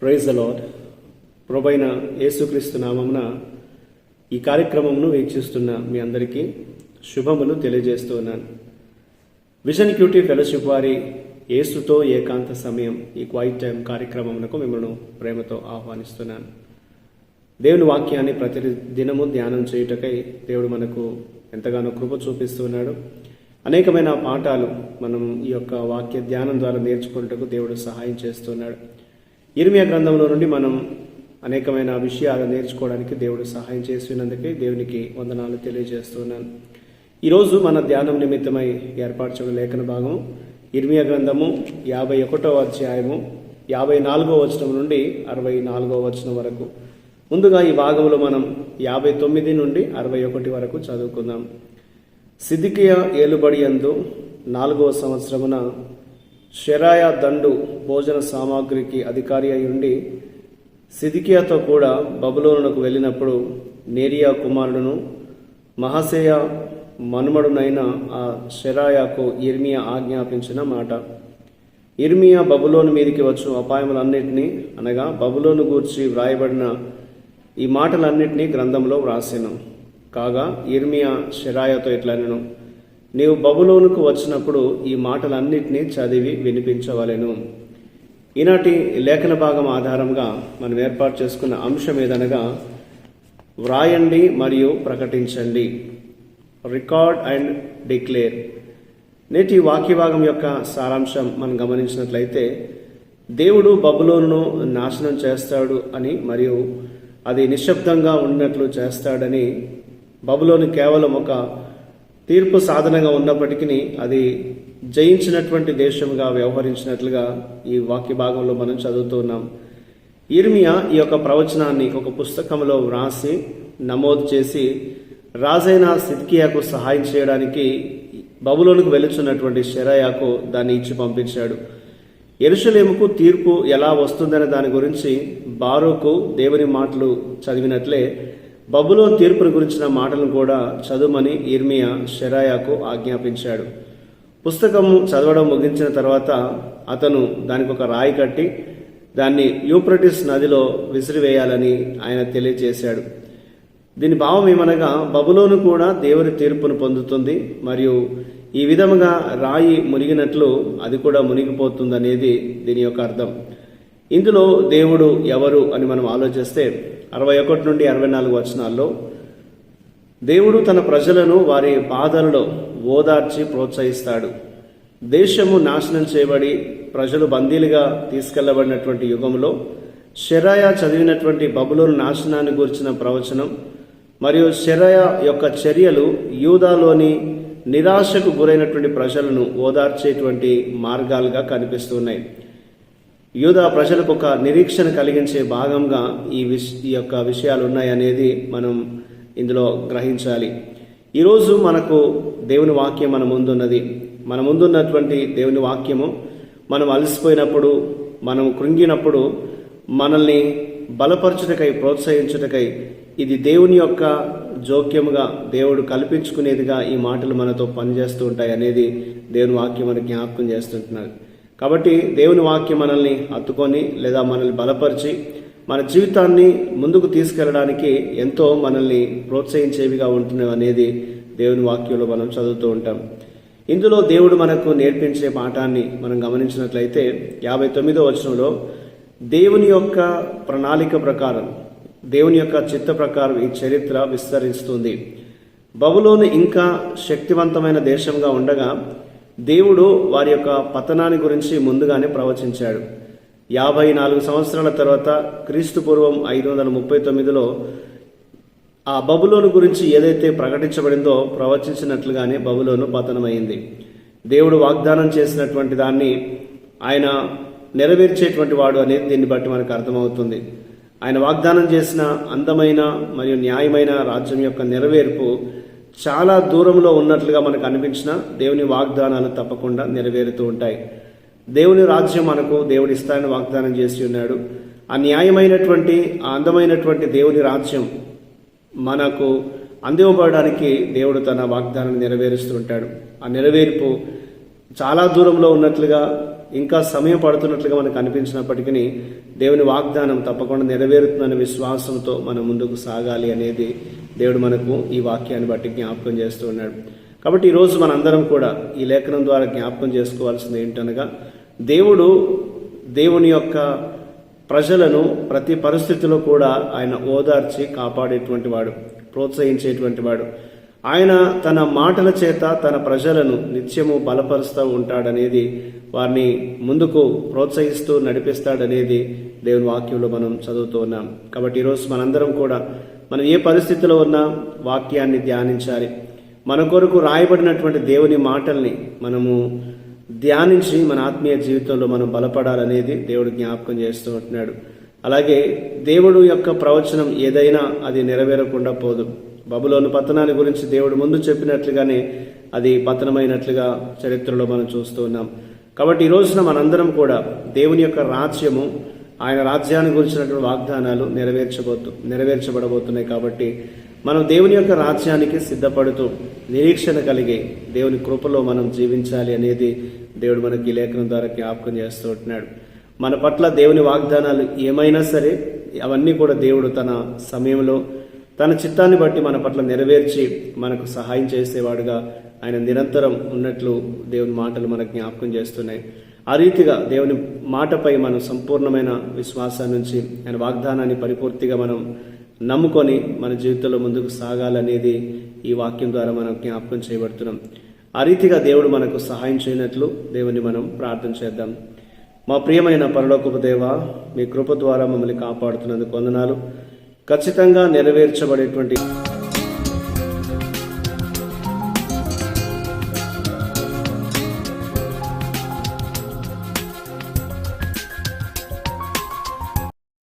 Praise the lord. ప్రభువైన యేసుక్రీస్తు నామమున ఈ కార్యక్రమమును వీక్షిస్తున్న మీ అందరికీ శుభములు తెలియజేస్తూ ఉన్నాను. విజన్ క్యూటీ ఫెలోషిప్ వారి యేసుతో ఏకాంత సమయం ఈ క్వైట్ టైం కార్యక్రమమునకు మిమ్మల్ని ప్రేమతో ఆహ్వానిస్తున్నాను. దేవుని వాక్యాన్ని ప్రతి దినము ధ్యానం చేయుటకై దేవుడు మనకు ఎంతగానో కృప చూపిస్తున్నాడు. అనేకమైన పాఠాలు మనం ఈ యొక్క వాక్య ధ్యానం ద్వారా నేర్చుకున్నట్టుకు దేవుడు సహాయం చేస్తున్నాడు. ఇర్మియా గ్రంథంలో నుండి మనం అనేకమైన విషయాలు నేర్చుకోవడానికి దేవుడు సహాయం చేస్తున్నందుకే దేవునికి వందనాలు తెలియజేస్తున్నాను. ఈరోజు మన ధ్యానం నిమిత్తమై ఏర్పరచిన లేఖన భాగం ఇర్మియా గ్రంథము 51వ అధ్యాయము 54వ వచనం నుండి 64వ వచనం వరకు. ముందుగా ఈ భాగంలో మనం 59 నుండి 61 వరకు చదువుకుందాం. సిద్కియా ఏలుబడి యందు 4వ సంవత్సరమున షెరాయా దండు భోజన సామాగ్రికి అధికారి అయి ఉండి సిద్కియాతో కూడా బబులోనుకు వెళ్ళినప్పుడు నేరియా కుమారుడును మహసేయ మనుమడునైన ఆ షెరాయాకు ఇర్మియా ఆజ్ఞాపించిన మాట. ఇర్మియా బబులోను మీదికి వచ్చు అపాయములన్నిటినీ అనగా బబులోను గూర్చి వ్రాయబడిన ఈ మాటలన్నిటినీ గ్రంథంలో వ్రాసెను. కాగా ఇర్మియా షెరాయాతో ఇట్లనెను, నీవు బబులోనుకు వచ్చినప్పుడు ఈ మాటలన్నిటినీ చదివి వినిపించవలెను. ఈనాటి లేఖన భాగం ఆధారంగా మనం ఏర్పాటు చేసుకున్న అంశం ఏదనగా వ్రాయండి మరియు ప్రకటించండి, రికార్డ్ అండ్ డిక్లేర్. నేటి వాక్య భాగం యొక్క సారాంశం మనం గమనించినట్లయితే దేవుడు బబులోనును నాశనం చేస్తాడు అని మరియు అది నిశ్శబ్దంగా ఉన్నట్లు చేస్తాడని, బబులోను కేవలం ఒక తీర్పు సాధనంగా ఉన్నప్పటికీ అది జయించినటువంటి దేశంగా వ్యవహరించినట్లుగా ఈ వాక్య భాగంలో మనం చదువుతున్నాం. ఇర్మియా ఈ యొక్క ప్రవచనాన్ని ఒక పుస్తకంలో వ్రాసి నమోదు చేసి రాజైన సిద్కియాకు సహాయం చేయడానికి బబులోనుకు వెళుచున్నటువంటి షెరాయాకు దాన్ని ఇచ్చి పంపించాడు. యెరూషలేముకు తీర్పు ఎలా వస్తుందనే దాని గురించి బారూకు దేవుని మాటలు చదివినట్లే బబులోను తీర్పును గురించిన మాటలను కూడా చదువుమని ఇర్మియా షెరాయాకు ఆజ్ఞాపించాడు. పుస్తకము చదవడం ముగించిన తర్వాత అతను దానికి ఒక రాయి కట్టి దాన్ని యూఫ్రటీస్ నదిలో విసిరివేయాలని ఆయన తెలియజేశాడు. దీని భావం ఏమనగా బబులోను కూడా దేవుని తీర్పును పొందుతుంది మరియు ఈ విధముగా రాయి మునిగినట్లు అది కూడా మునిగిపోతుందనేది దీని యొక్క అర్థం. ఇందులో దేవుడు ఎవరు అని మనం ఆలోచిస్తే 61 నుండి 64 వచనాల్లో దేవుడు తన ప్రజలను వారి బాధలలో ఓదార్చి ప్రోత్సహిస్తాడు. దేశము నాశనం చేయబడి ప్రజలు బందీలుగా తీసుకెళ్లబడినటువంటి యుగంలో షెరాయా చదివినటువంటి బబులోను నాశనాన్ని గురించిన ప్రవచనం మరియు షెరాయా యొక్క చర్యలు యూదాలోని నిరాశకు గురైనటువంటి ప్రజలను ఓదార్చేటువంటి మార్గాలుగా కనిపిస్తున్నాయి. యూదా ప్రజలకు ఒక నిరీక్షణ కలిగించే భాగంగా ఈ యొక్క విషయాలు ఉన్నాయనేది మనం ఇందులో గ్రహించాలి. ఈరోజు మనకు దేవుని వాక్యం మన ముందున్నది. మన ముందున్నటువంటి దేవుని వాక్యము మనం అలసిపోయినప్పుడు, మనం కృంగినప్పుడు మనల్ని బలపరచుటకై, ప్రోత్సహించుటకై ఇది దేవుని యొక్క జోక్యముగా దేవుడు కల్పించుకునేదిగా ఈ మాటలు మనతో పనిచేస్తూ ఉంటాయి అనేది దేవుని వాక్యం మనకు జ్ఞాపకం చేస్తుంటున్నారు. కాబట్టి దేవుని వాక్యం మనల్ని హత్తుకొని లేదా మనల్ని బలపరిచి మన జీవితాన్ని ముందుకు తీసుకెళ్ళడానికి ఎంతో మనల్ని ప్రోత్సహించేవిగా ఉంటున్నాయి అనేది దేవుని వాక్యంలో మనం చదువుతూ ఉంటాం. ఇందులో దేవుడు మనకు నేర్పించే పాఠాన్ని మనం గమనించినట్లయితే 59వ వచనంలో దేవుని యొక్క ప్రణాళిక ప్రకారం, దేవుని యొక్క చిత్త ప్రకారం ఈ చరిత్ర విస్తరిస్తుంది. బబులోను ఇంకా శక్తివంతమైన దేశంగా ఉండగా దేవుడు వారి యొక్క పతనాన్ని గురించి ముందుగానే ప్రవచించాడు. 54 సంవత్సరాల తర్వాత క్రీస్తు పూర్వం 539లో ఆ బబులోను గురించి ఏదైతే ప్రకటించబడిందో ప్రవచించినట్లుగానే బబులోను పతనమైంది. దేవుడు వాగ్దానం చేసినటువంటి దాన్ని ఆయన నెరవేర్చేటువంటి వాడు అనేది దీన్ని బట్టి మనకు అర్థమవుతుంది. ఆయన వాగ్దానం చేసిన అందమైన మరియు న్యాయమైన రాజ్యం యొక్క నెరవేర్పు చాలా దూరంలో ఉన్నట్లుగా మనకు అనిపించిన దేవుని వాగ్దానాలు తప్పకుండా నెరవేరుతూ ఉంటాయి. దేవుని రాజ్యం మనకు దేవుడు ఇస్తానని వాగ్దానం చేసి ఉన్నాడు. ఆ న్యాయమైనటువంటి, ఆ అందమైనటువంటి దేవుని రాజ్యం మనకు అందివ్వబడడానికి దేవుడు తన వాగ్దానాన్ని నెరవేరుస్తూ ఉంటాడు. ఆ నెరవేర్పు చాలా దూరంలో ఉన్నట్లుగా ఇంకా సమయం పడుతున్నట్లుగా మనకు అనిపించినప్పటికీ దేవుని వాగ్దానం తప్పకుండా నెరవేరుతుందనే విశ్వాసంతో మనం ముందుకు సాగాలి అనేది దేవుడు మనకు ఈ వాక్యాన్ని బట్టి జ్ఞాపకం చేస్తూ ఉన్నాడు. కాబట్టి ఈరోజు మనందరం కూడా ఈ లేఖనం ద్వారా జ్ఞాపకం చేసుకోవాల్సింది ఏంటనగా, దేవుని యొక్క ప్రజలను ప్రతి పరిస్థితిలో కూడా ఆయన ఓదార్చి కాపాడేటువంటి వాడు, ప్రోత్సహించేటువంటి వాడు. ఆయన తన మాటల చేత తన ప్రజలను నిత్యము బలపరుస్తూ ఉంటాడనేది, వారిని ముందుకు ప్రోత్సహిస్తూ నడిపిస్తాడనేది దేవుని వాక్యంలో మనం చదువుతూ ఉన్నాం. కాబట్టి ఈరోజు మనందరం కూడా మనం ఏ పరిస్థితిలో ఉన్నా వాక్యాన్ని ధ్యానించాలి. మన కొరకు రాయబడినటువంటి దేవుని మాటల్ని మనము ధ్యానించి మన ఆత్మీయ జీవితంలో మనం బలపడాలనేది దేవుడు జ్ఞాపకం చేస్తూ ఉంటున్నాడు. అలాగే దేవుడు యొక్క ప్రవచనం ఏదైనా అది నెరవేరకుండా పోదు. బబులోను పతనాన్ని గురించి దేవుడు ముందు చెప్పినట్లుగానే అది పతనమైనట్లుగా చరిత్రలో మనం చూస్తూ ఉన్నాం. కాబట్టి ఈ రోజున మనందరం కూడా దేవుని యొక్క రాజ్యము, ఆయన రాజ్యాన్ని గురించినటువంటి వాగ్దానాలు నెరవేర్చబడబోతున్నాయి. కాబట్టి మనం దేవుని యొక్క రాజ్యానికి సిద్ధపడుతూ నిరీక్షణ కలిగి దేవుని కృపలో మనం జీవించాలి అనేది దేవుడు మనకి ఈ లేఖనం ద్వారా జ్ఞాపకం చేస్తూ ఉంటున్నాడు. మన పట్ల దేవుని వాగ్దానాలు ఏమైనా సరే అవన్నీ కూడా దేవుడు తన సమయంలో తన చిత్తాన్ని బట్టి మన పట్ల నెరవేర్చి మనకు సహాయం చేసేవాడుగా ఆయన నిరంతరం ఉన్నట్లు దేవుని మాటలు మనకు జ్ఞాపకం చేస్తున్నాయి. ఆ రీతిగా దేవుని మాటపై మనం సంపూర్ణమైన విశ్వాసాన్ని నుంచి ఆయన వాగ్దానాన్ని పరిపూర్తిగా మనం నమ్ముకొని మన జీవితంలో ముందుకు సాగాలనేది ఈ వాక్యం ద్వారా మనం జ్ఞాపకం చేయబడుతున్నాం. ఆ రీతిగా దేవుడు మనకు సహాయం చేయనట్లు దేవుని మనం ప్రార్థన చేద్దాం. మా ప్రియమైన పరలోకపు దేవా, మీ కృప ద్వారా మమ్మల్ని కాపాడుతున్నందుకు వందనాలు. ఖచ్చితంగా నెరవేర్చబడేటువంటి